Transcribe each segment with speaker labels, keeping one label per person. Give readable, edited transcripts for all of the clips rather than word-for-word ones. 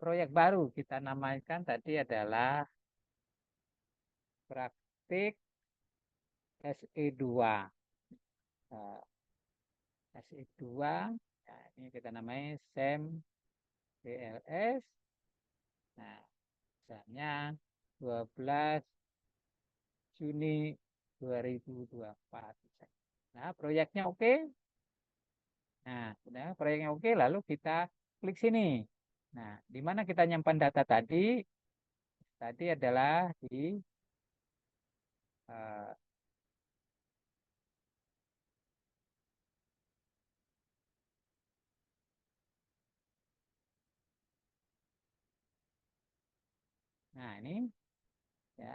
Speaker 1: proyek baru kita namakan tadi adalah praktik SE2. Nah, SE2, ya, ini kita namanya SEM BLS. Nah, misalnya 12 Juni 2024. Nah, proyeknya oke. Nah, sudah proyeknya oke, lalu kita klik sini. Nah, di mana kita nyimpan data tadi? Tadi adalah di uh, nah ini ya.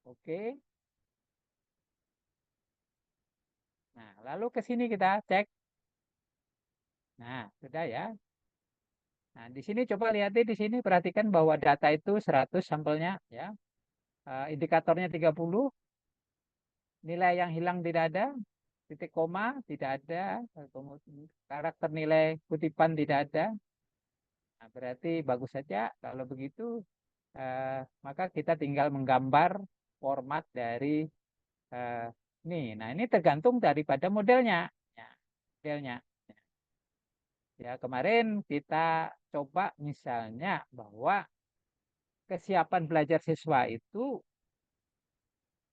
Speaker 1: Oke. Nah, lalu ke sini kita cek. Nah, sudah ya. Nah, di sini coba lihat di sini perhatikan bahwa data itu 100 sampelnya ya. Indikatornya 30, nilai yang hilang tidak ada, titik koma tidak ada, karakter nilai kutipan tidak ada. Nah, berarti bagus saja. Kalau begitu, maka kita tinggal menggambar format dari eh, ini. Nah, ini tergantung daripada modelnya. Ya, modelnya. Ya, kemarin kita coba misalnya bahwa kesiapan belajar siswa itu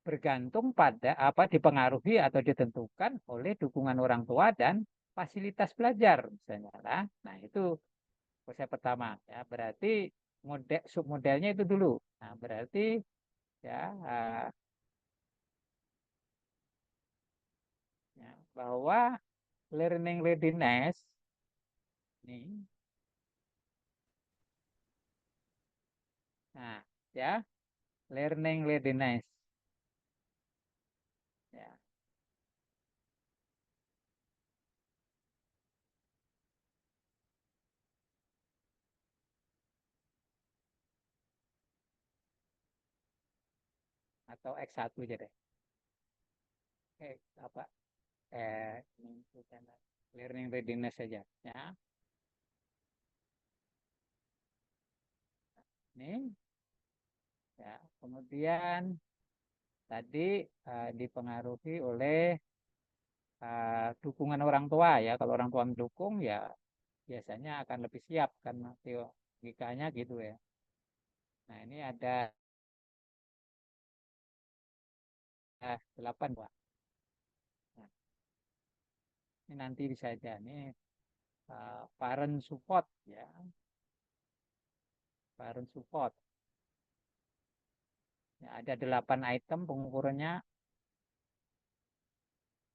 Speaker 1: bergantung pada apa dipengaruhi atau ditentukan oleh dukungan orang tua dan fasilitas belajar misalnya lah. Nah, itu konsep pertama ya. Berarti model submodelnya itu dulu. Nah, berarti ya, ya bahwa learning readiness ini, nah ya, learning readiness ya, atau X1 aja deh. Apa ini bukan learning readiness saja ya. Ini ya, kemudian tadi dipengaruhi oleh dukungan orang tua ya. Kalau orang tua mendukung ya biasanya akan lebih siap kan logikanya gitu ya. Nah, ini ada 8 Pak. Nah, ini nanti bisa aja nih parent support ya, parent support. Ya, ada 8 item pengukurannya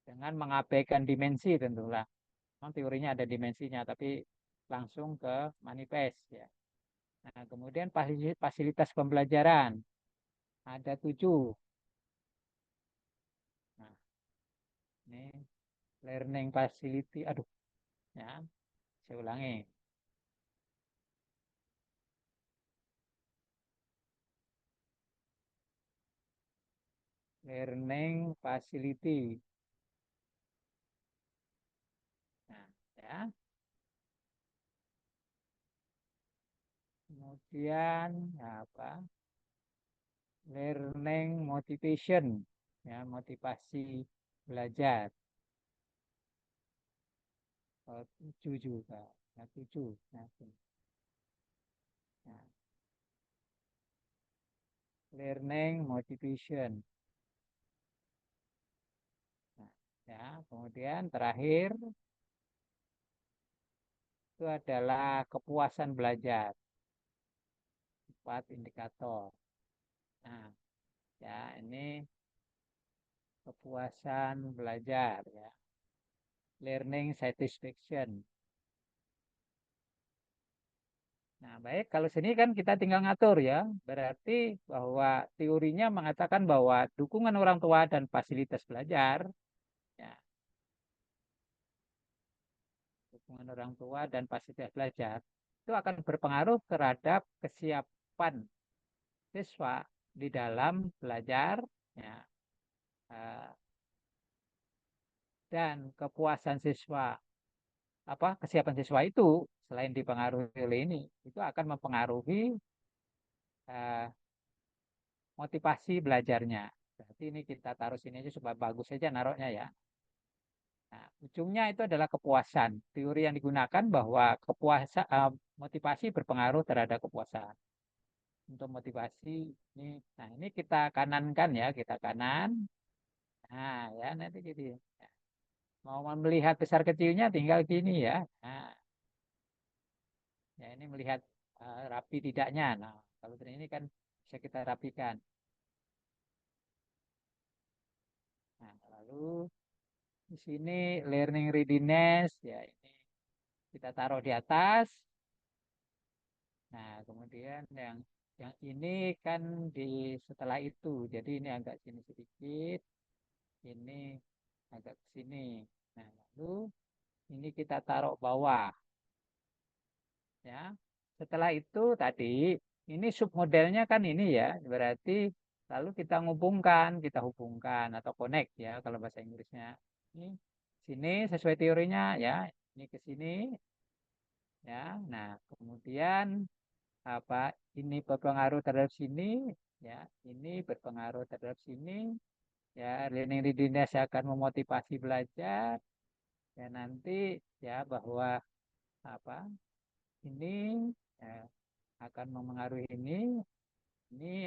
Speaker 1: dengan mengabaikan dimensi tentulah. Memang teorinya ada dimensinya tapi langsung ke manifest ya. Nah, kemudian fasilitas pembelajaran ada 7. Nah, ini learning facility, aduh, ya, saya ulangi. Learning facility. Nah, ya. Kemudian apa? Learning motivation, ya, motivasi belajar. 7 juga, nah, 7. Nah, nah, learning motivation. Nah, ya, kemudian terakhir itu adalah kepuasan belajar. 4 indikator. Nah, ya ini kepuasan belajar ya. Learning satisfaction. Nah, baik, kalau sini kan kita tinggal ngatur ya. Berarti bahwa teorinya mengatakan bahwa dukungan orang tua dan fasilitas belajar, ya, dukungan orang tua dan fasilitas belajar itu akan berpengaruh terhadap kesiapan siswa di dalam belajar, ya, eh, dan kepuasan siswa, apa kesiapan siswa itu selain dipengaruhi oleh ini, itu akan mempengaruhi uh, motivasi belajarnya. Berarti ini kita taruh sini aja supaya bagus saja naruhnya ya. Nah, ujungnya itu adalah kepuasan. Teori yang digunakan bahwa motivasi berpengaruh terhadap kepuasan. Untuk motivasi ini, nah ini kita kanankan ya, kita kanan. Nah ya nanti gitu. Ya. Mau melihat besar kecilnya tinggal gini ya. Nah, ya ini melihat rapi tidaknya. Nah, kalau ini kan bisa kita rapikan. Nah, lalu di sini learning readiness ya ini kita taruh di atas. Nah, kemudian yang ini kan di setelah itu. Jadi ini agak sini sedikit, ini agak ke sini. Nah, lalu ini kita taruh bawah ya. Setelah itu tadi ini submodelnya kan ini ya. Berarti lalu kita hubungkan atau connect ya kalau bahasa Inggrisnya. Ini sini sesuai teorinya ya. Ini ke sini ya. Nah, kemudian apa ini berpengaruh terhadap sini ya, ini berpengaruh terhadap sini ya, learning readiness akan memotivasi belajar ya nanti ya bahwa apa ini ya, akan mempengaruhi ini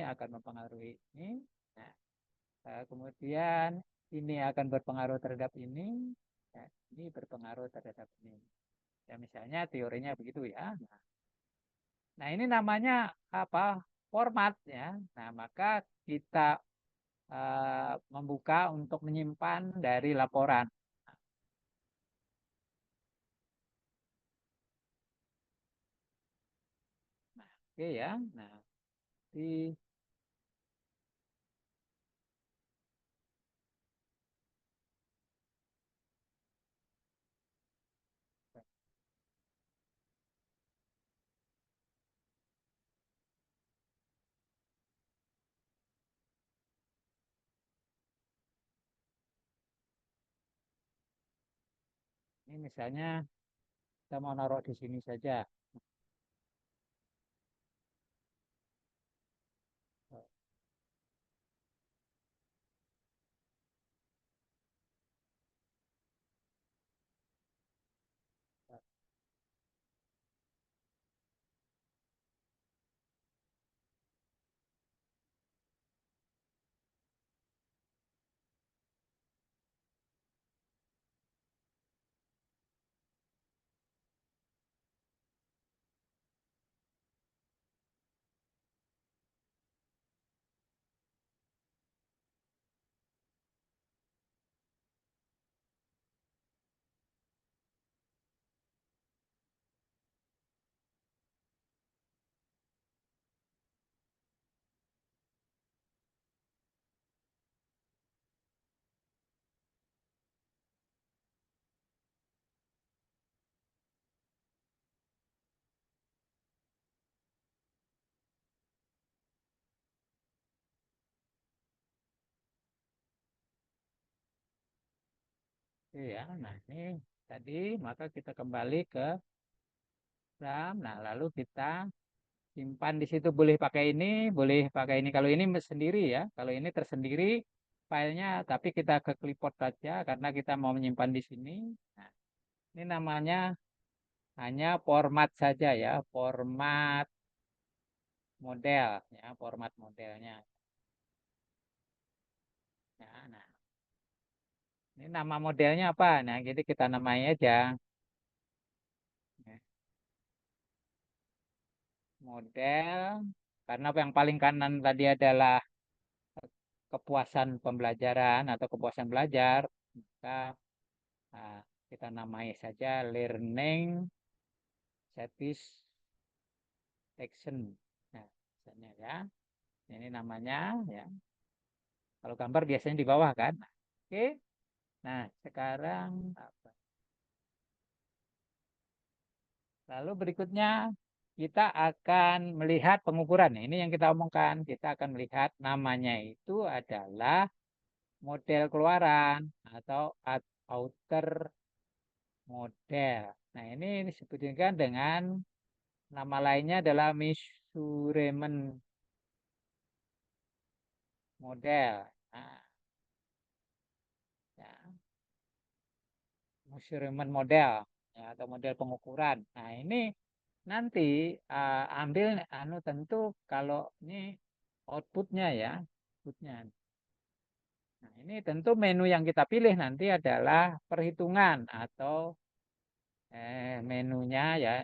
Speaker 1: akan mempengaruhi ini. Nah, kemudian ini akan berpengaruh terhadap ini ya, ini berpengaruh terhadap ini ya, misalnya teorinya begitu ya. Nah, ini namanya apa? Format ya. Nah, maka kita membuka untuk menyimpan dari laporan. Nah, oke ya. Nah, di ini misalnya kita mau naruh di sini saja. Oke ya. Nah, ini tadi maka kita kembali ke RAM. Nah, lalu kita simpan di situ, boleh pakai ini, boleh pakai ini. Kalau ini sendiri ya, kalau ini tersendiri filenya, tapi kita ke clipboard saja karena kita mau menyimpan di sini. Nah, ini namanya hanya format saja ya, format model ya, format modelnya. Ya, nah, ini nama modelnya apa? Nah, jadi kita namai aja. Ya, model, karena yang paling kanan tadi adalah kepuasan pembelajaran atau kepuasan belajar, maka nah, kita namai saja learning satisfaction. Nah, misalnya ya, ini namanya ya. Kalau gambar biasanya di bawah kan. Nah, oke. Nah, sekarang apa? Lalu berikutnya kita akan melihat pengukuran. Ini yang kita omongkan. Kita akan melihat namanya itu adalah model keluaran atau outer model. Nah, ini disebutkan dengan nama lainnya adalah measurement model. Nah, ya, measurement model ya, atau model pengukuran. Nah, ini nanti ambil anu tentu kalau ini outputnya ya, outputnya. Nah, ini tentu menu yang kita pilih nanti adalah perhitungan atau menunya ya,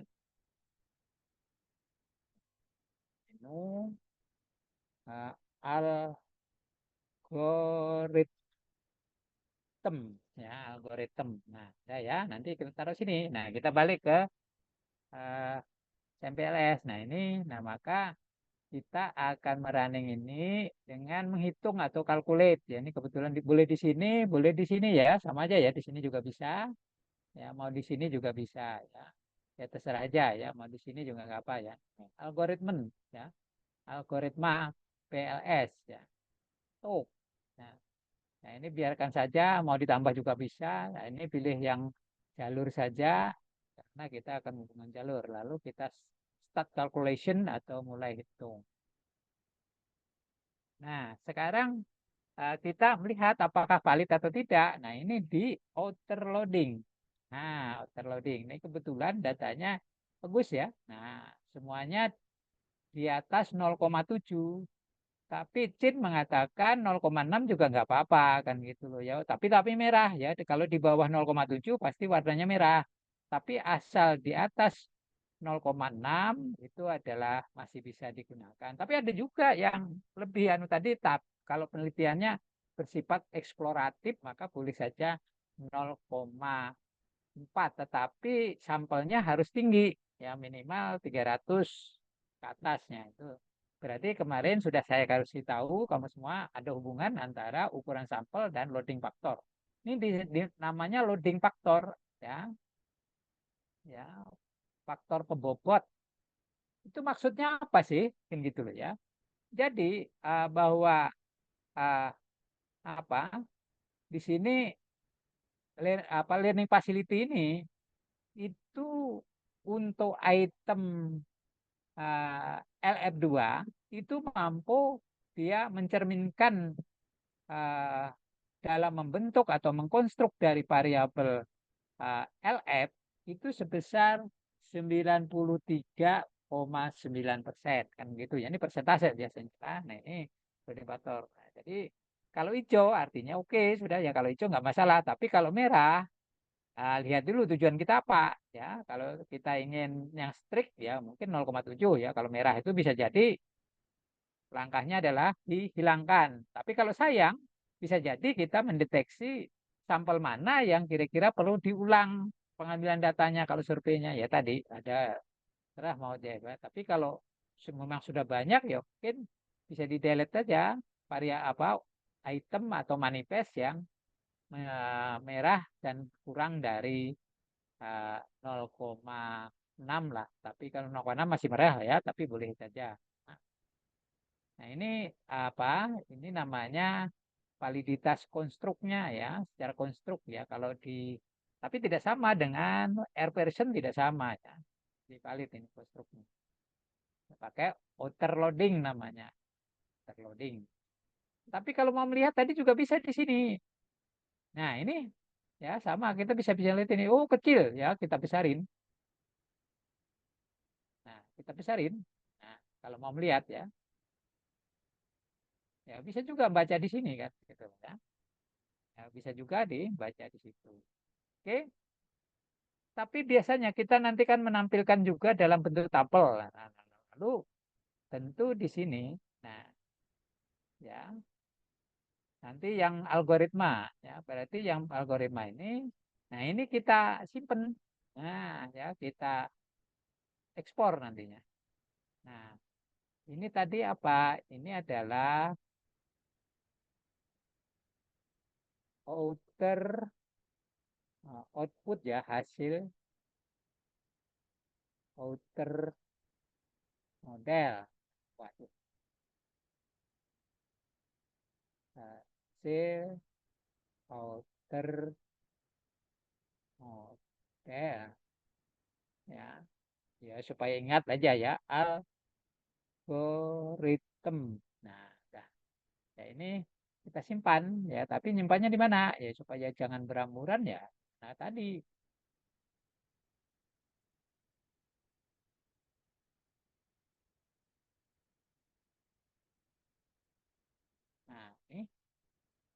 Speaker 1: menu algoritma ya, algoritma. Nah, ya nanti kita taruh sini. Nah, kita balik ke eh, CMPLS. Nah, ini nah maka kita akan merunning ini dengan menghitung atau calculate. Ya, ini kebetulan boleh di sini, boleh di sini ya, sama aja ya. Di sini juga bisa. Ya, mau di sini juga bisa ya. Ya terserah aja ya, mau di sini juga nggak apa ya. Algoritma ya, algoritma PLS ya. Tuh. Nah, nah, ini biarkan saja, mau ditambah juga bisa. Nah, ini pilih yang jalur saja karena kita akan menggunakan jalur. Lalu kita start calculation atau mulai hitung. Nah, sekarang kita melihat apakah valid atau tidak. Nah, ini di outer loading. Nah, outer loading. Ini kebetulan datanya bagus ya. Nah, semuanya di atas 0,7. Tapi Cin mengatakan 0,6 juga nggak apa-apa kan gitu loh ya. Tapi merah ya. Kalau di bawah 0,7 pasti warnanya merah. Tapi asal di atas 0,6 itu adalah masih bisa digunakan. Tapi ada juga yang lebih anu tadi kalau penelitiannya bersifat eksploratif maka boleh saja 0,4 tetapi sampelnya harus tinggi ya minimal 300 ke atasnya itu. Berarti kemarin sudah saya kasih tahu kamu semua ada hubungan antara ukuran sampel dan loading faktor. Ini namanya loading faktor ya, ya faktor pembobot. Itu maksudnya apa sih? Kan gitu loh ya. Jadi bahwa uh, apa di sini learning facility ini itu untuk item LF2 itu mampu dia mencerminkan uh, dalam membentuk atau mengkonstruk dari variabel LF itu sebesar 93,9% kan gitu ya. Ini persentase biasanya. Nah, ini indikator. Nah, jadi kalau hijau artinya oke sudah ya kalau hijau nggak masalah. Tapi kalau merah lihat dulu tujuan kita apa ya. Kalau kita ingin yang strict ya mungkin 0,7 ya. Kalau merah itu bisa jadi langkahnya adalah dihilangkan. Tapi kalau sayang, bisa jadi kita mendeteksi sampel mana yang kira-kira perlu diulang pengambilan datanya kalau surveinya. Ya tadi ada terah mau dia. Tapi kalau memang sudah banyak ya mungkin bisa di delete saja apa item atau manifest yang merah dan kurang dari 0,6 lah. Tapi kalau 0,6 masih merah ya, tapi boleh saja. Nah, ini apa? Ini namanya validitas konstruknya ya, secara konstruk ya. Kalau di tapi tidak sama dengan air version tidak sama ya. Di valid ini konstruknya. Pakai outer loading namanya. Outer loading. Tapi kalau mau melihat tadi juga bisa di sini. Nah, ini ya sama kita bisa lihat ini. Oh, kecil ya, kita besarin. Nah, kita besarin. Nah, kalau mau melihat ya. Ya, bisa juga baca di sini kan gitu ya. Ya, bisa juga dibaca di situ. Oke, tapi biasanya kita nanti kan menampilkan juga dalam bentuk tabel. Lalu tentu di sini, nah ya nanti yang algoritma, ya berarti yang algoritma ini, nah ini kita simpen, nah ya kita ekspor nantinya. Nah ini tadi apa? Ini adalah outer output ya hasil outer model. Waduh, hasil outer model. model ya. Ya supaya ingat aja ya algoritma. Nah, dah. Ya ini kita simpan ya, tapi nyimpannya di mana? Ya supaya jangan beramburan ya. Nah, tadi. Nah, ini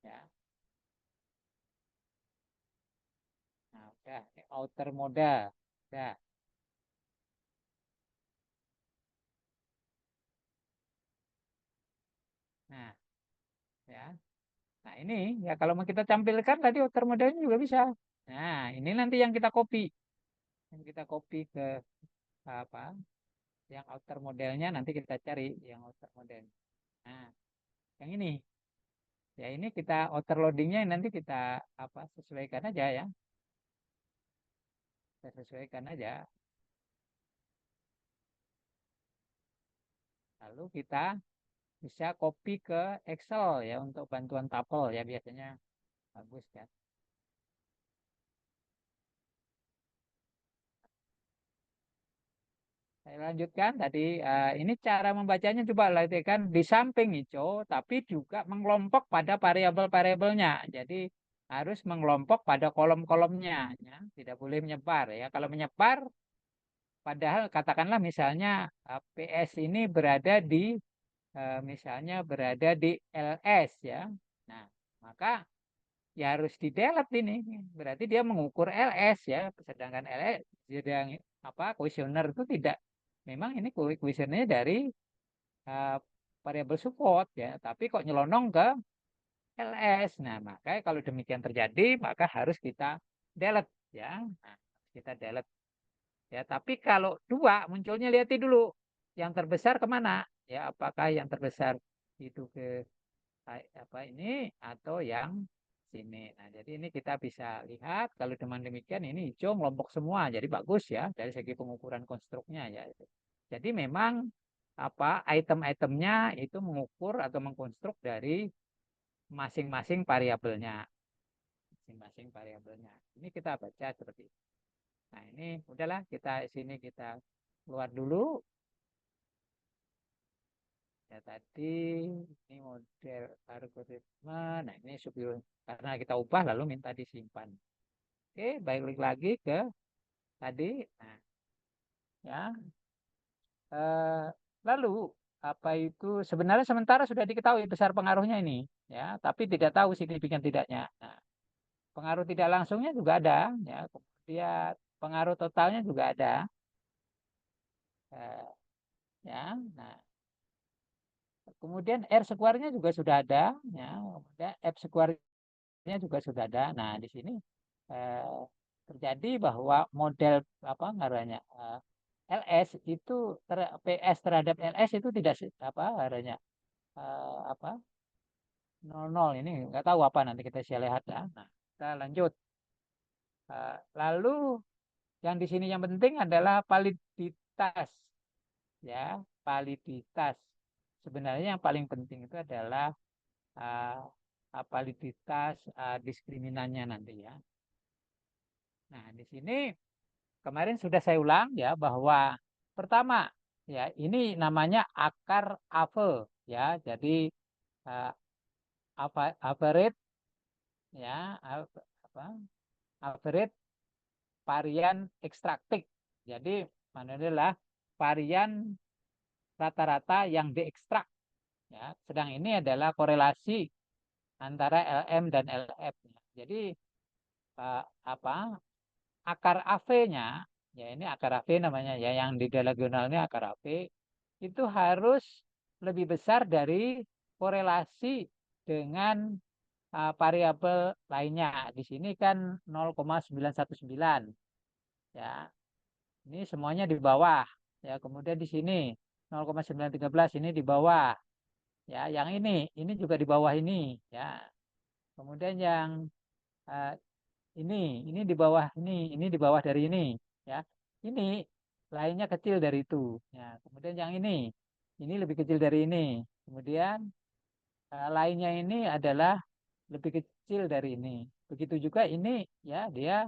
Speaker 1: ya. Nah, udah, ini outer modal. Udah. Nah, ya. Nah, ini ya kalau mau kita tampilkan tadi outer modalnya juga bisa. Nah, ini nanti yang kita copy. Yang kita copy ke apa? Yang outer modelnya nanti kita cari yang outer model. Nah, yang ini. Ya ini kita outer loadingnya nanti kita apa sesuaikan aja ya. Kita sesuaikan aja. Lalu kita bisa copy ke Excel ya untuk bantuan tabel ya biasanya bagus kan. Saya lanjutkan tadi ini cara membacanya coba kan di samping hijau tapi juga mengelompok pada variabel-variabelnya. Jadi harus mengelompok pada kolom-kolomnya ya. Tidak boleh menyebar ya. Kalau menyebar padahal katakanlah misalnya PS ini berada di misalnya berada di LS ya. Nah, maka ya harus di delete ini. Berarti dia mengukur LS ya, sedangkan LS sedang apa kuesioner itu tidak. Memang ini kuesionernya dari uh, variabel support ya, tapi kok nyelonong ke LS. Nah, maka kalau demikian terjadi, maka harus kita delete ya. Nah, kita delete ya. Tapi kalau dua munculnya lihat dulu yang terbesar kemana ya, apakah yang terbesar itu ke apa ini atau yang sini. Nah, jadi ini kita bisa lihat kalau dengan demikian ini hijau ngelompok semua. Jadi bagus ya dari segi pengukuran konstruknya ya. Jadi memang apa item-itemnya itu mengukur atau mengkonstruk dari masing-masing variabelnya. Masing-masing variabelnya. Ini kita baca seperti itu. Nah, ini udahlah kita sini kita keluar dulu. Ya tadi ini model algoritma. Nah ini supaya karena kita ubah lalu minta disimpan. Oke, balik lagi ke tadi. Nah, ya. Eh, lalu apa itu sebenarnya sementara sudah diketahui besar pengaruhnya ini, ya, tapi tidak tahu signifikan tidaknya. Nah, pengaruh tidak langsungnya juga ada, ya. Kemudian pengaruh totalnya juga ada, eh, ya. Nah, kemudian R square-nya juga sudah ada, ya. Kemudian F square nya juga sudah ada. Nah, di sini eh, terjadi bahwa model apa ngarannya LS itu PS terhadap LS itu tidak apa ngarannya apa 00 ini nggak tahu apa nanti kita bisa lihat ya. Nah, kita lanjut. Lalu yang di sini yang penting adalah validitas ya, validitas. Sebenarnya yang paling penting itu adalah uh, validitas diskriminannya nanti ya. Nah, di sini kemarin sudah saya ulang ya bahwa pertama ya ini namanya akar Ave ya. Jadi uh, average ya apa average varian ekstraktik. Jadi mana adalah varian rata-rata yang diekstrak ya. Sedang ini adalah korelasi antara LM dan LF. Jadi apa akar AV-nya, ya ini akar AV namanya ya, yang di diagonalnya akar AV, itu harus lebih besar dari korelasi dengan variabel lainnya. Di sini kan 0,919 ya. Ini semuanya di bawah ya. Kemudian di sini 0,913 ini di bawah ya. Yang ini juga di bawah ini ya. Kemudian yang uh, ini di bawah ini di bawah dari ini ya. Ini lainnya kecil dari itu ya. Kemudian yang ini lebih kecil dari ini. Kemudian lainnya ini adalah lebih kecil dari ini. Begitu juga ini ya dia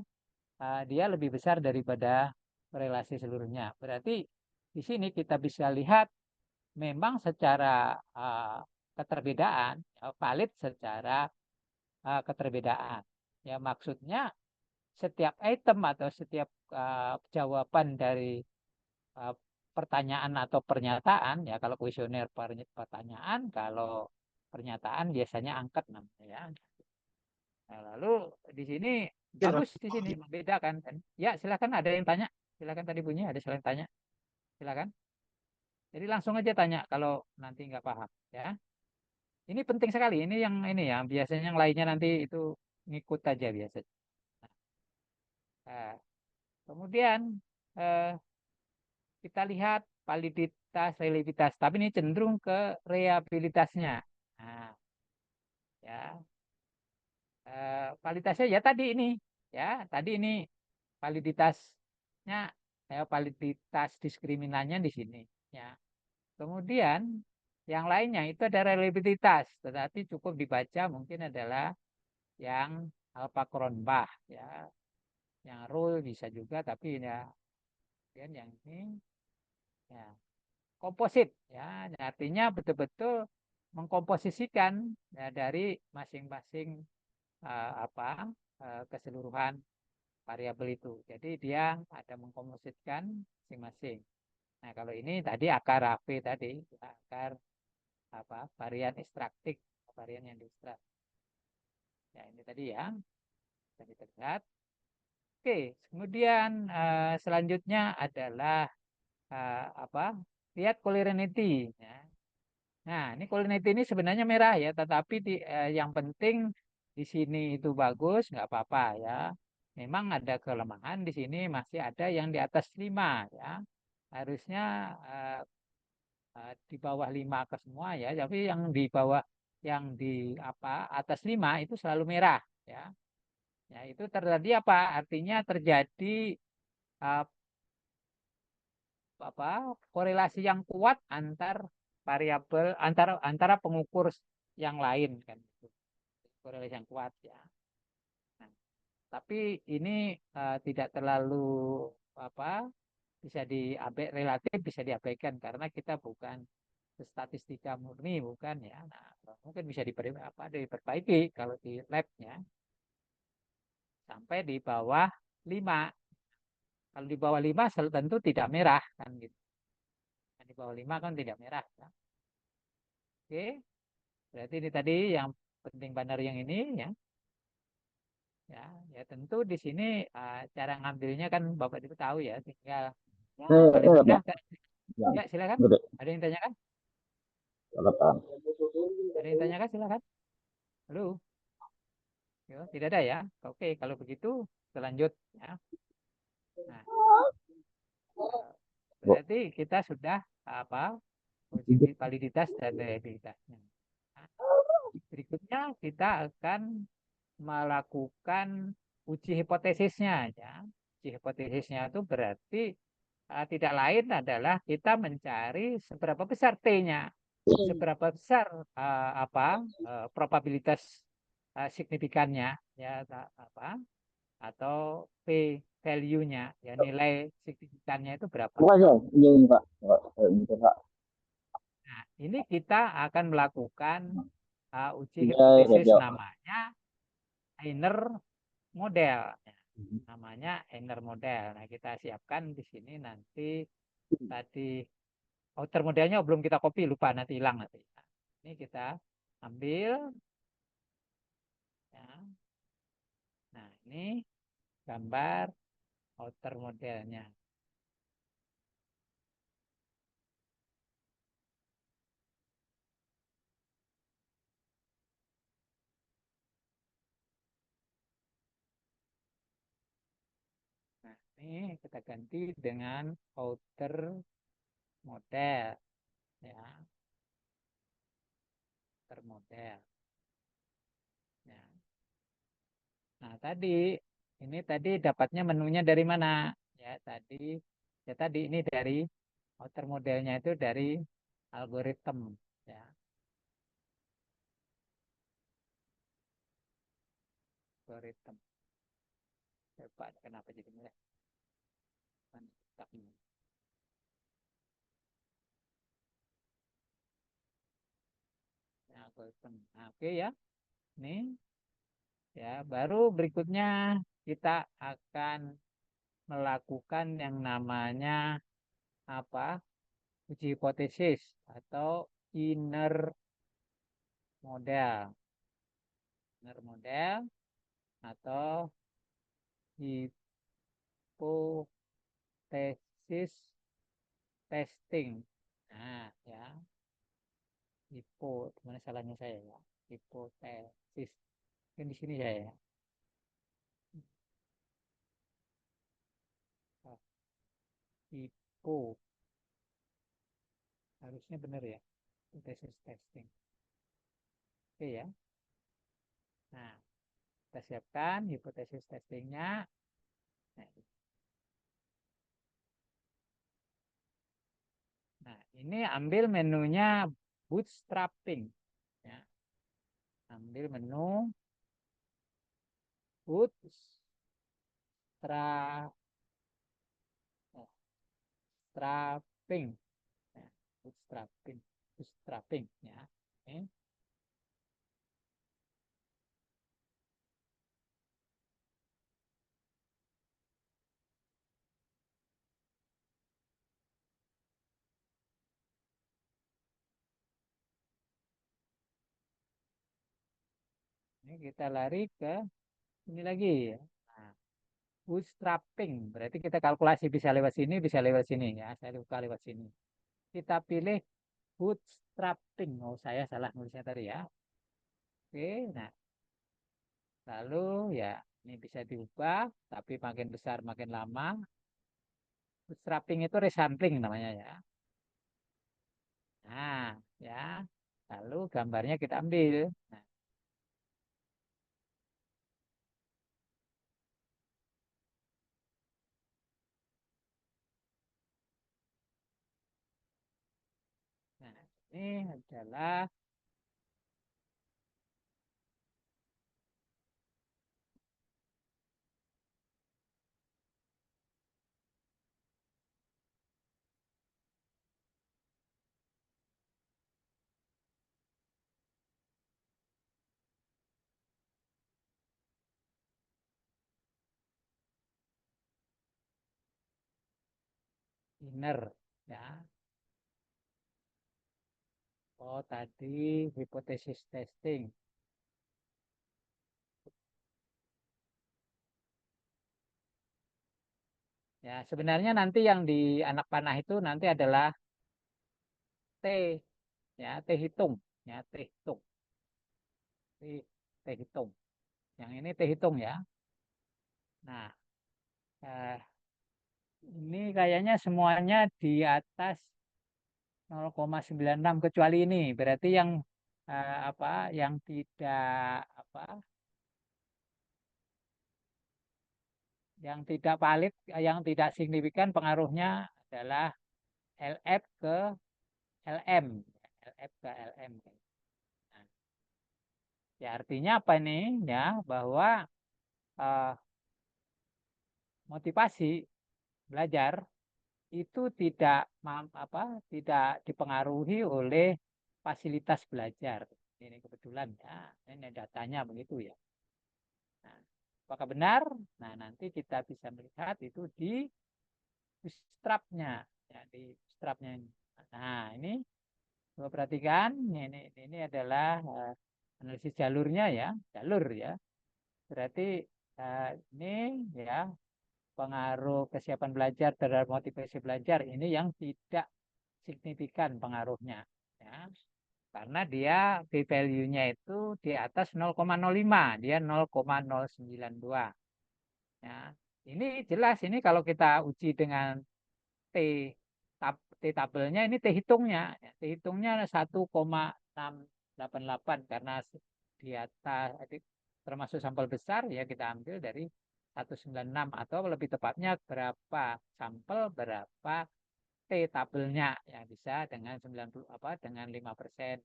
Speaker 1: dia lebih besar daripada korelasi seluruhnya. Berarti di sini kita bisa lihat memang secara keterbedaan, valid secara keterbedaan. Ya, maksudnya setiap item atau setiap jawaban dari pertanyaan atau pernyataan, ya kalau kuesioner pertanyaan, kalau pernyataan biasanya angket namanya ya. Nah, lalu di sini bagus di sini membedakan kan. Ya, silakan ada yang tanya. Silakan tadi bunyi ada yang tanya. Silakan. Jadi langsung aja tanya kalau nanti nggak paham ya. Ini penting sekali. Ini yang ini ya. Biasanya yang lainnya nanti itu ngikut aja biasanya. Nah, kemudian eh, kita lihat validitas, reliabilitas. Tapi ini cenderung ke reliabilitasnya. Nah, ya validitasnya ya tadi ini, ya tadi ini validitasnya, ya validitas diskriminannya di sini. Ya, kemudian yang lainnya itu ada reliabilitas, tetapi cukup dibaca mungkin adalah yang alpha Cronbach, ya, yang rule bisa juga, tapi ya, kemudian yang ini, ya komposit, ya artinya betul-betul mengkomposisikan ya, dari masing-masing apa keseluruhan variabel itu. Jadi dia ada mengkompositkan masing-masing. Nah, kalau ini tadi akar AP tadi, akar apa varian ekstraktif, varian yang diekstrak. Ya, ini tadi ya. Tadi terlihat. Oke, kemudian selanjutnya adalah apa? Lihat collinearity ya. Nah, ini collinearity ini sebenarnya merah ya, tetapi yang penting di sini itu bagus, nggak apa-apa ya. Memang ada kelemahan di sini, masih ada yang di atas 5 ya. Harusnya di bawah 5 ke semua ya, tapi yang di bawah, yang di apa atas 5 itu selalu merah ya. Ya, itu terjadi apa? Artinya terjadi uh, apa korelasi yang kuat antar variabel, antara antara pengukur yang lain kan, korelasi yang kuat ya. Nah, tapi ini tidak terlalu apa bisa diabaikan, relatif bisa diabaikan karena kita bukan statistika murni, bukan ya. Nah, mungkin bisa diperbaiki kalau di labnya sampai di bawah 5. Kalau di bawah 5 tentu tidak merah kan gitu. Nah, di bawah 5 kan tidak merah ya. Oke, berarti ini tadi yang penting benar yang ini ya. Ya, ya tentu di sini cara ngambilnya kan Bapak Ibu tahu ya, tinggal ya paling mudah
Speaker 2: Pak.
Speaker 1: kan.
Speaker 2: Ya,
Speaker 1: Ya, silakan.
Speaker 2: betul.
Speaker 1: Ada yang tanyakan?
Speaker 2: Silakan.
Speaker 1: Ada yang tanyakan silakan. Halo. Ya, tidak ada ya. Oke, kalau begitu kita lanjut ya. Nah,
Speaker 2: Bu.
Speaker 1: berarti kita sudah apa? Uji validitas dan reliabilitasnya. Nah, berikutnya kita akan melakukan uji hipotesisnya ya. Uji hipotesisnya itu berarti tidak lain adalah kita mencari seberapa besar T-nya, seberapa besar probabilitas signifikannya ya apa atau P value-nya ya, nilai signifikannya itu berapa.
Speaker 2: Bukan ya, ini Pak. Ini Pak.
Speaker 1: Nah, ini kita akan melakukan uji
Speaker 2: Sudah
Speaker 1: hipotesis
Speaker 2: jawab.
Speaker 1: namanya Einer model. Ya, namanya Einer model. Nah, kita siapkan di sini nanti tadi outer modelnya belum kita copy, lupa nanti hilang nanti. Nah, ini kita ambil ya. Nah, ini gambar outer modelnya. Nah, ini kita ganti dengan outer model ya, outer model. Ya. Nah, tadi ini tadi dapatnya menunya dari mana? Ya, tadi ini dari outer modelnya itu dari algoritma ya. Algoritma. Coba kenapa jadi merah? Nah, nah, oke ya. Nih ya, baru berikutnya kita akan melakukan yang namanya apa? Uji hipotesis atau inner model. Inner model atau hipotesis testing. Nah, ya, mana salahnya saya ya? Hipotesis. Kan di sini saya ya. Oh, hipo harusnya benar ya. Hipotesis testing. Oke ya. Nah, kita siapkan hipotesis testingnya. Nah, ini ambil menunya bootstrapping. Ya. Ambil menu bootstrapping. Bootstrapping. Ya. Bootstrapping. Bootstrapping. Ya. Oke. Ini kita lari ke ini lagi ya. Nah, bootstrapping berarti kita kalkulasi bisa lewat sini, bisa lewat sini ya. Saya buka lewat sini. Kita pilih bootstrapping. Oh, saya salah nulisnya tadi ya. Oke, nah lalu ya ini bisa diubah, tapi makin besar makin lama. Bootstrapping itu resampling namanya ya. Nah, ya. Lalu gambarnya kita ambil. Nah, nah, ini adalah inner ya. Oh, tadi hipotesis testing. Ya, sebenarnya nanti yang di anak panah itu nanti adalah T ya, T hitung ya, T hitung. T, T hitung. Yang ini T hitung ya. Nah, eh, ini kayaknya semuanya di atas 0,96 kecuali ini. Berarti yang apa yang tidak apa yang tidak valid, yang tidak signifikan pengaruhnya adalah LF ke LM. LF ke LM. Nah, ya artinya apa ini ya bahwa eh, motivasi belajar itu tidak dipengaruhi oleh fasilitas belajar. Ini kebetulan ya, ini datanya begitu ya. Nah, apakah benar? Nah, nanti kita bisa melihat itu di bootstrapnya, ya di bootstrapnya ini. Nah, ini coba perhatikan, ini adalah analisis jalurnya ya, jalur ya. Berarti ini ya pengaruh kesiapan belajar terhadap motivasi belajar ini yang tidak signifikan pengaruhnya ya. Karena dia p-value-nya itu di atas 0,05, dia 0,092 ya. Ini jelas ini kalau kita uji dengan T T tabelnya ini T hitungnya. Ya. T hitungnya 1,688 karena di atas termasuk sampel besar ya kita ambil dari 196 atau lebih tepatnya berapa sampel berapa T tabelnya yang bisa dengan 90 apa dengan 5%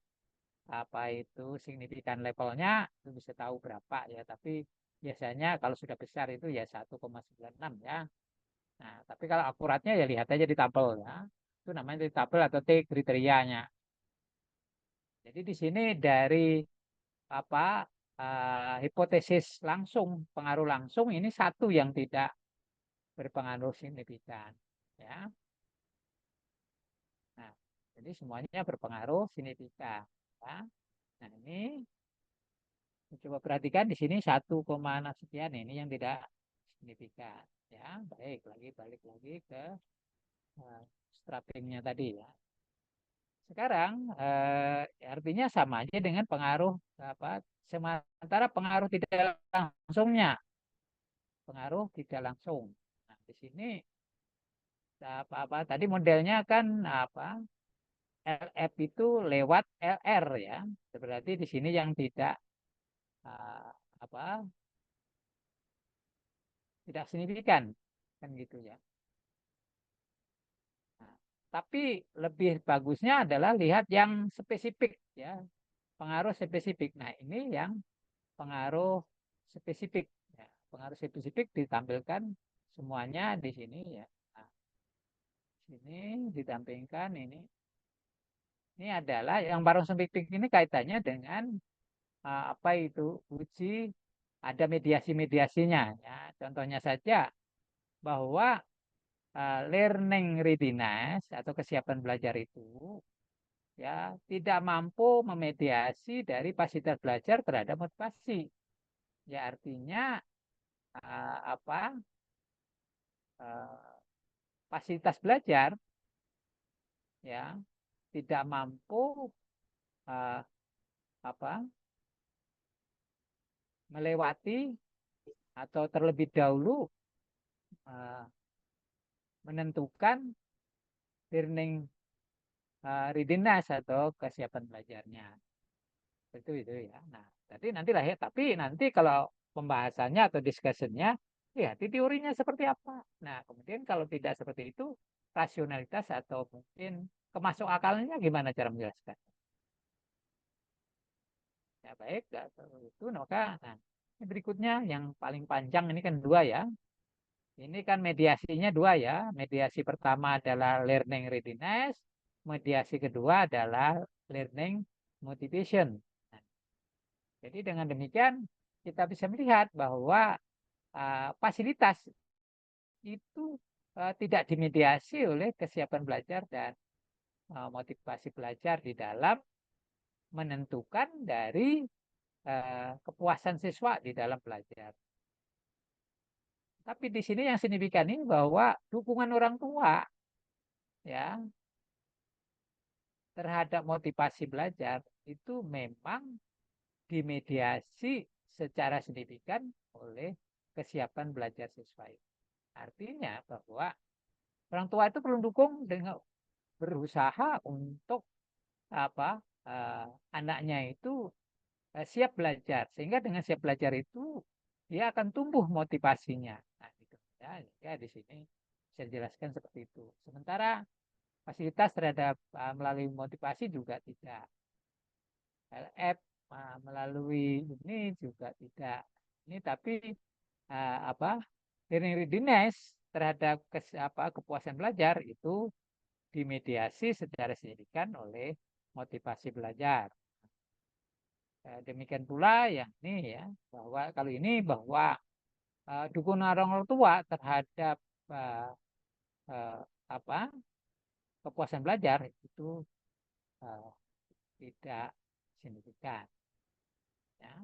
Speaker 1: apa itu signifikan levelnya itu bisa tahu berapa ya tapi biasanya kalau sudah besar itu ya 1,96 ya. Nah, tapi kalau akuratnya ya lihat aja di tabel ya. Itu namanya di tabel atau T kriterianya. Jadi di sini dari apa hipotesis langsung, pengaruh langsung ini satu yang tidak berpengaruh signifikan ya. Nah, jadi semuanya berpengaruh signifikan ya. Nah, ini coba perhatikan di sini 1,6 sekian ini yang tidak signifikan ya. Baik, balik lagi ke strappingnya tadi ya. Sekarang artinya sama aja dengan pengaruh apa sementara pengaruh tidak langsungnya, pengaruh tidak langsung. Nah, di sini apa tadi modelnya kan apa LF itu lewat LR ya. Berarti di sini yang tidak apa tidak signifikan kan gitu ya. Nah, tapi lebih bagusnya adalah lihat yang spesifik ya, pengaruh spesifik. Nah, ini yang pengaruh spesifik. Ya, pengaruh spesifik ditampilkan semuanya di sini ya. Nah, sini ditampilkan ini. Ini adalah yang pengaruh spesifik ini kaitannya dengan apa itu uji ada mediasi-mediasinya. Ya. Contohnya saja bahwa learning readiness atau kesiapan belajar itu ya tidak mampu memediasi dari fasilitas belajar terhadap motivasi. Ya artinya apa fasilitas belajar ya tidak mampu uh, apa melewati atau terlebih dahulu uh, menentukan learning readiness atau kesiapan belajarnya itu ya. Nah, jadi nanti lah ya. Tapi nanti kalau pembahasannya atau discussionnya, lihat di teorinya seperti apa. Nah, kemudian kalau tidak seperti itu, rasionalitas atau mungkin kemasuk akalnya gimana cara menjelaskan? Ya baik, itu maka nah, ini berikutnya yang paling panjang ini kan dua ya. Ini kan mediasinya dua ya. Mediasi pertama adalah learning readiness, mediasi kedua adalah learning motivation. Nah, jadi dengan demikian kita bisa melihat bahwa fasilitas itu tidak dimediasi oleh kesiapan belajar dan motivasi belajar di dalam menentukan dari kepuasan siswa di dalam belajar. Tapi di sini yang signifikan ini bahwa dukungan orang tua ya terhadap motivasi belajar itu memang dimediasi secara signifikan oleh kesiapan belajar siswa. Artinya bahwa orang tua itu perlu dukung dengan berusaha untuk apa anaknya itu siap belajar sehingga dengan siap belajar itu dia akan tumbuh motivasinya. Nah, gitu ya, ya di sini bisa dijelaskan seperti itu. Sementara fasilitas terhadap melalui motivasi juga tidak. LF melalui ini juga tidak. Ini tapi apa learning readiness terhadap kepuasan belajar itu dimediasi secara signifikan oleh motivasi belajar. Demikian pula yang ini ya bahwa kalau ini bahwa dukungan orang tua terhadap uh, uh, apa kepuasan belajar itu uh, tidak signifikan. Ya.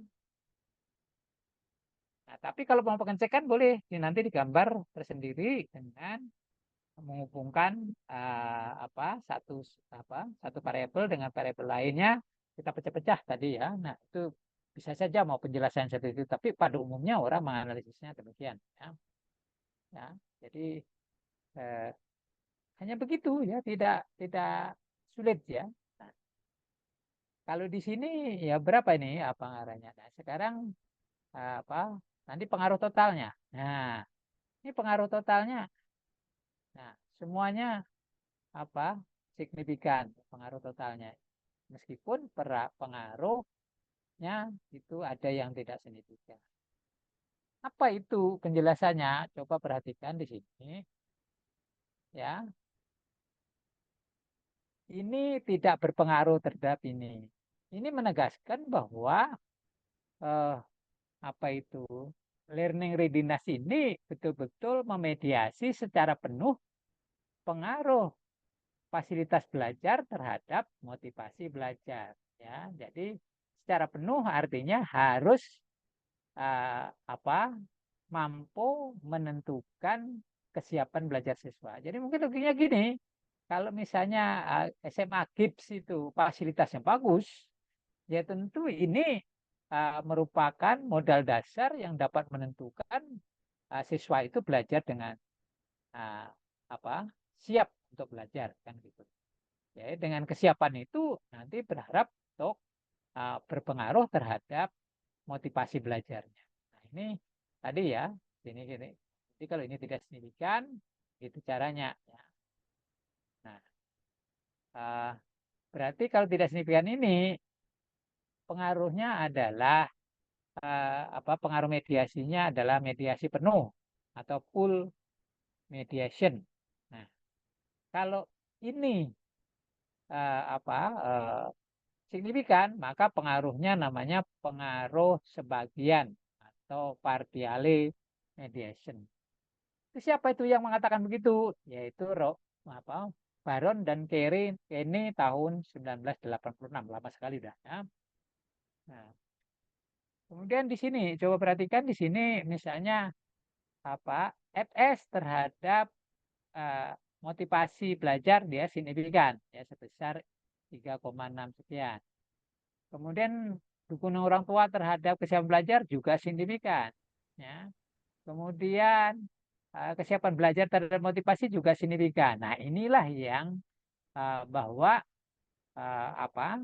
Speaker 1: Nah, tapi kalau mau pengecekan boleh nanti digambar tersendiri dengan menghubungkan satu variabel dengan variabel lainnya kita pecah-pecah tadi ya. Nah itu bisa saja mau penjelasan seperti itu, tapi pada umumnya orang menganalisisnya demikian. Ya, ya. Jadi eh, hanya begitu ya, tidak sulit ya. Nah, kalau di sini ya berapa ini apa arahnya? Nah, sekarang apa nanti pengaruh totalnya. Nah ini pengaruh totalnya. Nah semuanya apa signifikan pengaruh totalnya meskipun pengaruhnya itu ada yang tidak signifikan Apa itu penjelasannya? Coba perhatikan di sini. Ya, ini tidak berpengaruh terhadap ini. Ini menegaskan bahwa eh, apa itu learning readiness ini betul-betul memediasi secara penuh pengaruh fasilitas belajar terhadap motivasi belajar. Ya, jadi secara penuh artinya harus apa mampu menentukan kesiapan belajar siswa. Jadi mungkin logiknya gini, kalau misalnya SMA GIPS itu fasilitasnya bagus, ya tentu ini merupakan modal dasar yang dapat menentukan siswa itu belajar dengan uh, apa siap untuk belajar kan gitu. Ya, dengan kesiapan itu nanti berharap untuk berpengaruh terhadap motivasi belajarnya. Nah, ini tadi ya, gini. Jadi kalau ini tidak signifikan, itu caranya. Ya. Nah, uh, berarti kalau tidak signifikan ini pengaruhnya adalah apa pengaruh mediasinya adalah mediasi penuh atau full mediation. Nah, kalau ini apa signifikan, maka pengaruhnya namanya pengaruh sebagian atau partiale mediation. Itu siapa itu yang mengatakan begitu? Yaitu apa, Baron dan Kenny tahun 1986, lama sekali dah. Ya. Nah, kemudian di sini coba perhatikan di sini misalnya apa FS terhadap uh, motivasi belajar dia signifikan ya sebesar 3,6 sekian. Kemudian dukungan orang tua terhadap kesiapan belajar juga signifikan. Ya. Kemudian kesiapan belajar terhadap motivasi juga signifikan. Nah, inilah yang bahwa apa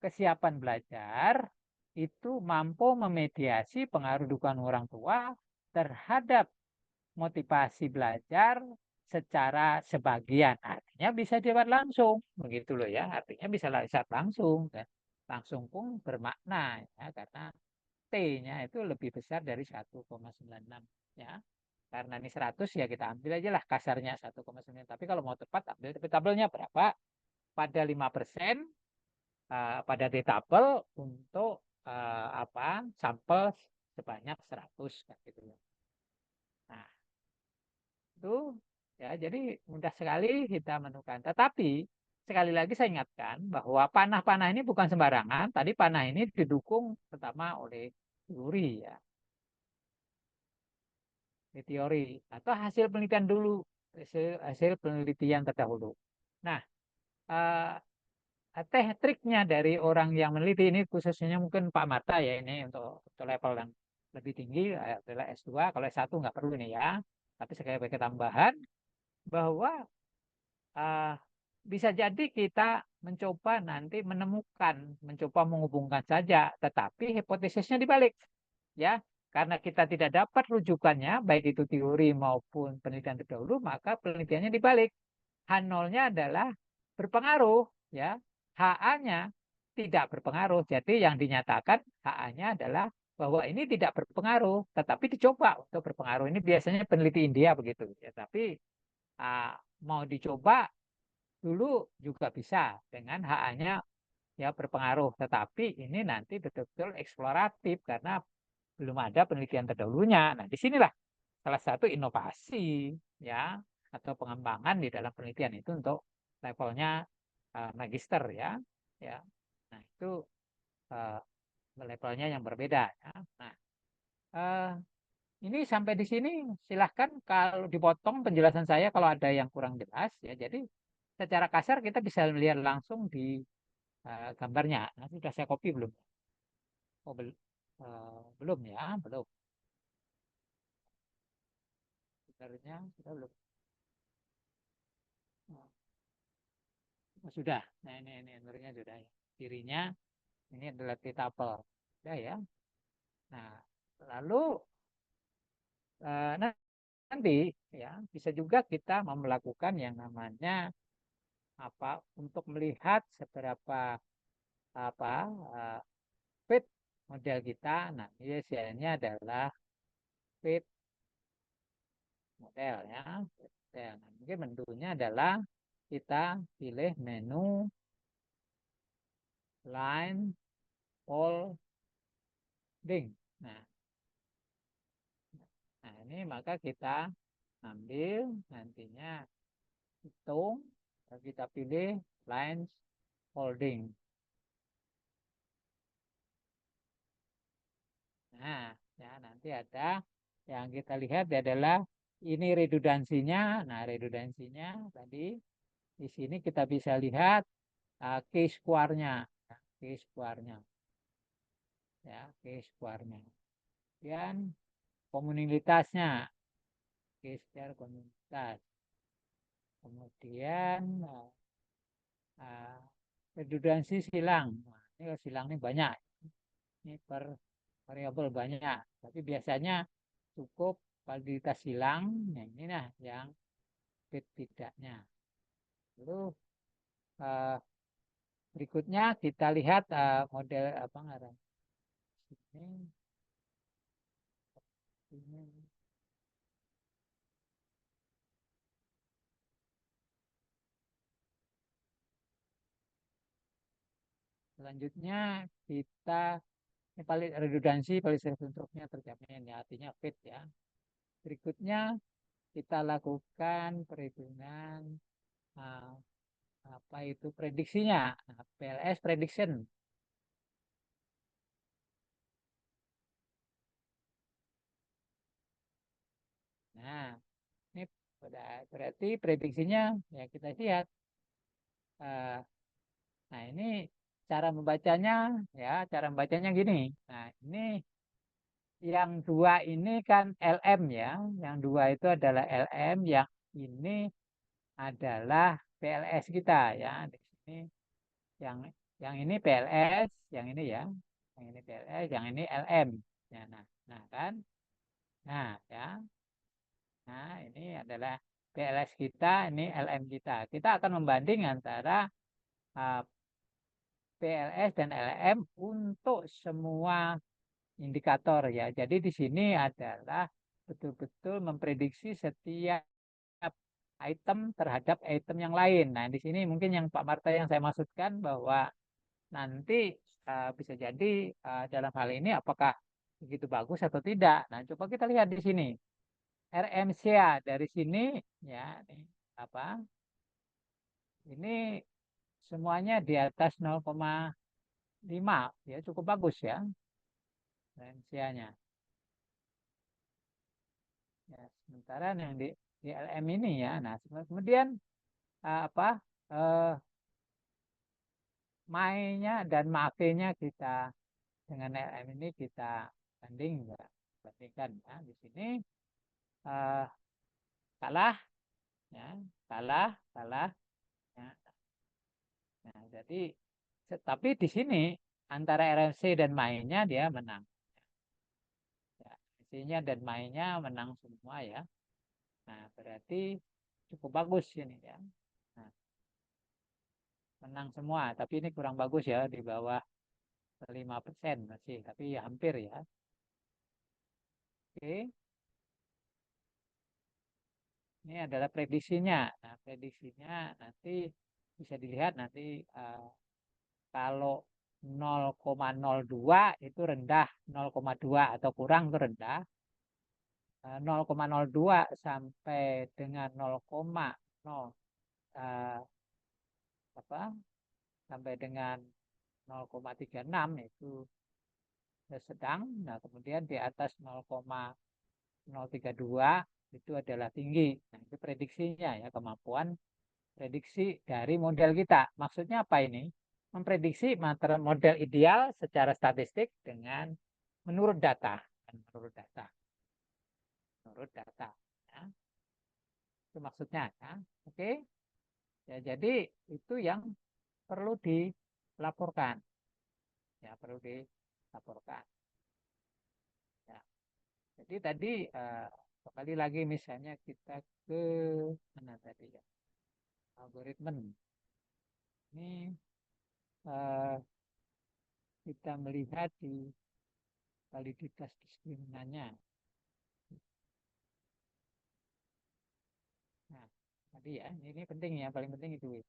Speaker 1: kesiapan belajar itu mampu memediasi pengaruh dukungan orang tua terhadap motivasi belajar secara sebagian. Artinya bisa dapat langsung, begitu loh ya. Artinya bisa lihat langsung. Dan langsung pun bermakna ya, karena T-nya itu lebih besar dari 1,96 ya. Karena ini 100 ya kita ambil aja lah kasarnya 1,9. Tapi kalau mau tepat ambil tabelnya berapa? Pada 5% pada D-tabel untuk apa? Sampel sebanyak 100 kan gitu ya. Nah, itu ya jadi mudah sekali kita menemukan. Tetapi sekali lagi saya ingatkan bahwa panah-panah ini bukan sembarangan. Tadi panah ini didukung pertama oleh teori ya, teori atau hasil penelitian dulu, hasil penelitian terdahulu. Nah, triknya dari orang yang meneliti ini khususnya mungkin Pak Marta ya ini untuk level yang lebih tinggi adalah S2. Kalau S1 nggak perlu ini ya. Tapi sebagai tambahan bahwa uh, bisa jadi kita mencoba nanti mencoba menghubungkan saja, tetapi hipotesisnya dibalik, ya. Karena kita tidak dapat rujukannya, baik itu teori maupun penelitian terdahulu, maka penelitiannya dibalik. H0-nya adalah berpengaruh, ya. HA-nya tidak berpengaruh. Jadi yang dinyatakan HA-nya adalah bahwa ini tidak berpengaruh, tetapi dicoba untuk berpengaruh. Ini biasanya peneliti India begitu, ya. Tapi uh, mau dicoba dulu juga bisa dengan HA-nya ya berpengaruh. Tetapi ini nanti betul-betul eksploratif karena belum ada penelitian terdahulunya. Nah, disinilah salah satu inovasi ya atau pengembangan di dalam penelitian itu untuk levelnya magister ya. Ya. Nah, itu uh, levelnya yang berbeda ya. Nah, uh, ini sampai di sini silahkan kalau dipotong penjelasan saya kalau ada yang kurang jelas ya. Jadi secara kasar kita bisa melihat langsung di gambarnya. Nah, sudah saya copy belum? Oh, belum ya, belum. Sebenarnya sudah belum. Oh, sudah. Nah, ini sebenarnya sudah ya. Kirinya ini adalah table. Sudah ya. Nah, lalu nanti ya bisa juga kita melakukan yang namanya apa untuk melihat seberapa apa fit model kita. Nah, ini hasilnya adalah fit model ya. Model. Nah, mungkin menunya adalah kita pilih menu line folding. Nah, ini maka kita ambil nantinya hitung, kita pilih line folding. Nah, ya nanti ada yang kita lihat adalah ini redundansinya. Nah, redundansinya tadi di sini kita bisa lihat K-square-nya, K-square-nya, ya K-square-nya. Dan komunitasnya, K-square komunitas. Kemudian redundansi silang. Nah, ini silang ini banyak. Ini per variabel banyak. Tapi biasanya cukup validitas silang. Nah, ini nah yang fit tidaknya. Lalu berikutnya kita lihat model apa ngarang ini. Selanjutnya kita ini paling redundansi paling struknya terjamin ya artinya fit ya. Berikutnya kita lakukan perhitungan uh, apa itu prediksinya. Nah, PLS prediction. Nah, ini berarti prediksinya ya kita lihat. Nah, ini cara membacanya ya, cara membacanya gini. Nah, ini yang dua ini kan LM ya. Yang dua itu adalah LM, yang ini adalah PLS kita ya. Di sini yang yang ini PLS, yang ini ya. Yang ini PLS, yang ini LM. Ya, nah kan. Nah, ya. Nah, ini adalah PLS kita, ini LM kita. Kita akan membanding antara uh, PLS dan LM untuk semua indikator ya. Jadi di sini adalah betul-betul memprediksi setiap item terhadap item yang lain. Nah, di sini mungkin yang Pak Marta yang saya maksudkan bahwa nanti bisa jadi dalam hal ini apakah begitu bagus atau tidak. Nah, coba kita lihat di sini. RMCA dari sini ya ini apa? Ini semuanya di atas 0,5 ya cukup bagus ya RMCA-nya. Ya, sementara yang di LM ini ya. Nah, kemudian apa eh, mainnya dan makainya kita dengan LM ini kita banding ya, bandingkan ya. Di sini eh, kalah ya, kalah ya. Nah, jadi tapi di sini antara RMC dan mainnya dia menang. Ya, RMC-nya dan mainnya menang semua ya. Nah, berarti cukup bagus ini ya. Nah, menang semua, tapi ini kurang bagus ya di bawah 5% masih, tapi ya hampir ya. Oke, ini adalah prediksinya. Nah, prediksinya nanti bisa dilihat nanti kalau 0,02 itu rendah, 0,2 atau kurang itu rendah. 0,02 sampai dengan 0,0 apa sampai dengan 0,36 itu sedang. Nah, kemudian di atas 0,032 itu adalah tinggi. Nah, itu prediksinya ya, kemampuan prediksi dari model kita. Maksudnya apa ini? Memprediksi model ideal secara statistik dengan menurut data. Menurut data. Menurut data. Ya. Itu maksudnya. Ya. Oke. Ya, jadi itu yang perlu dilaporkan. Ya, perlu dilaporkan. Ya. Jadi tadi kembali lagi misalnya kita ke mana tadi ya? Algoritma. Ini kita melihat di validitas diskriminannya. Nah, tadi ya, ini penting ya, paling penting itu.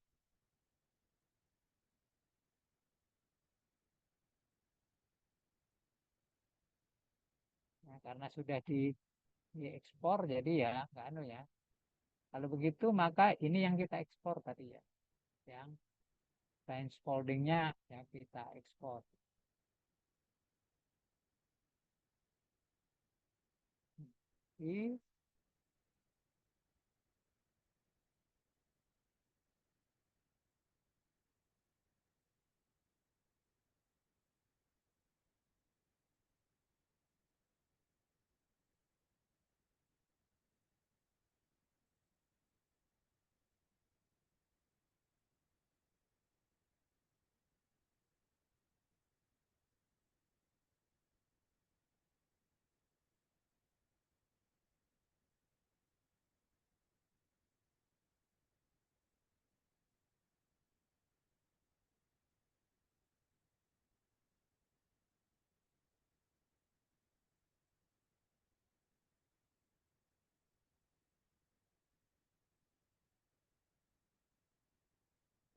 Speaker 1: Nah, karena sudah diekspor, jadi ya, nggak anu ya. Kalau begitu, maka ini yang kita ekspor tadi ya, yang science foldingnya yang kita ekspor. Ini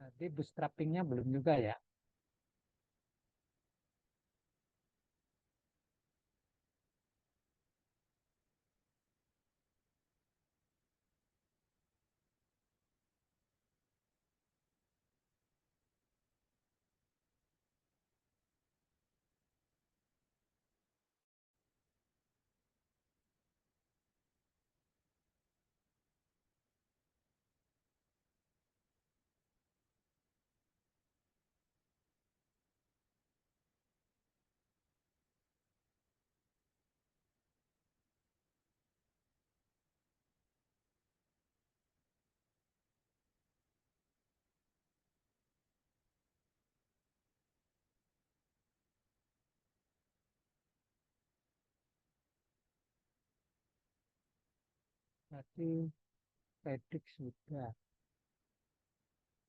Speaker 1: tadi bootstrappingnya belum juga ya. Berarti predik sudah.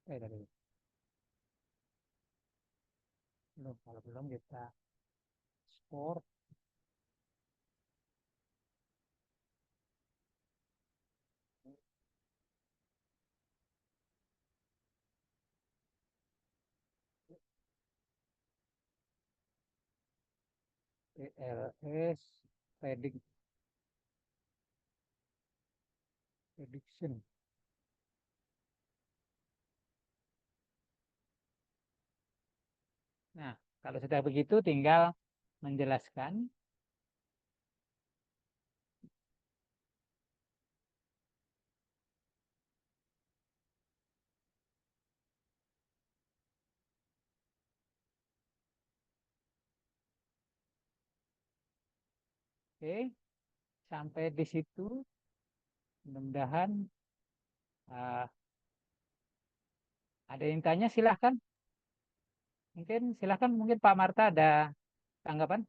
Speaker 1: Tadi. Belum, kalau belum kita ekspor. PLS, prediction. Nah, kalau sudah begitu tinggal menjelaskan. Oke, sampai di situ mudah-mudahan uh, ada yang tanya silahkan. Silahkan mungkin Pak Marta ada tanggapan.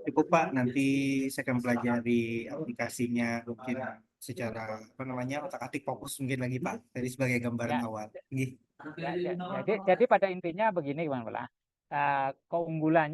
Speaker 3: Cukup Pak, nanti saya akan pelajari aplikasinya mungkin secara apa namanya otak-atik fokus mungkin lagi Pak dari sebagai gambaran
Speaker 1: Ya,
Speaker 3: awal. Nggih.
Speaker 1: jadi pada intinya begini, Bang Bala. Keunggulannya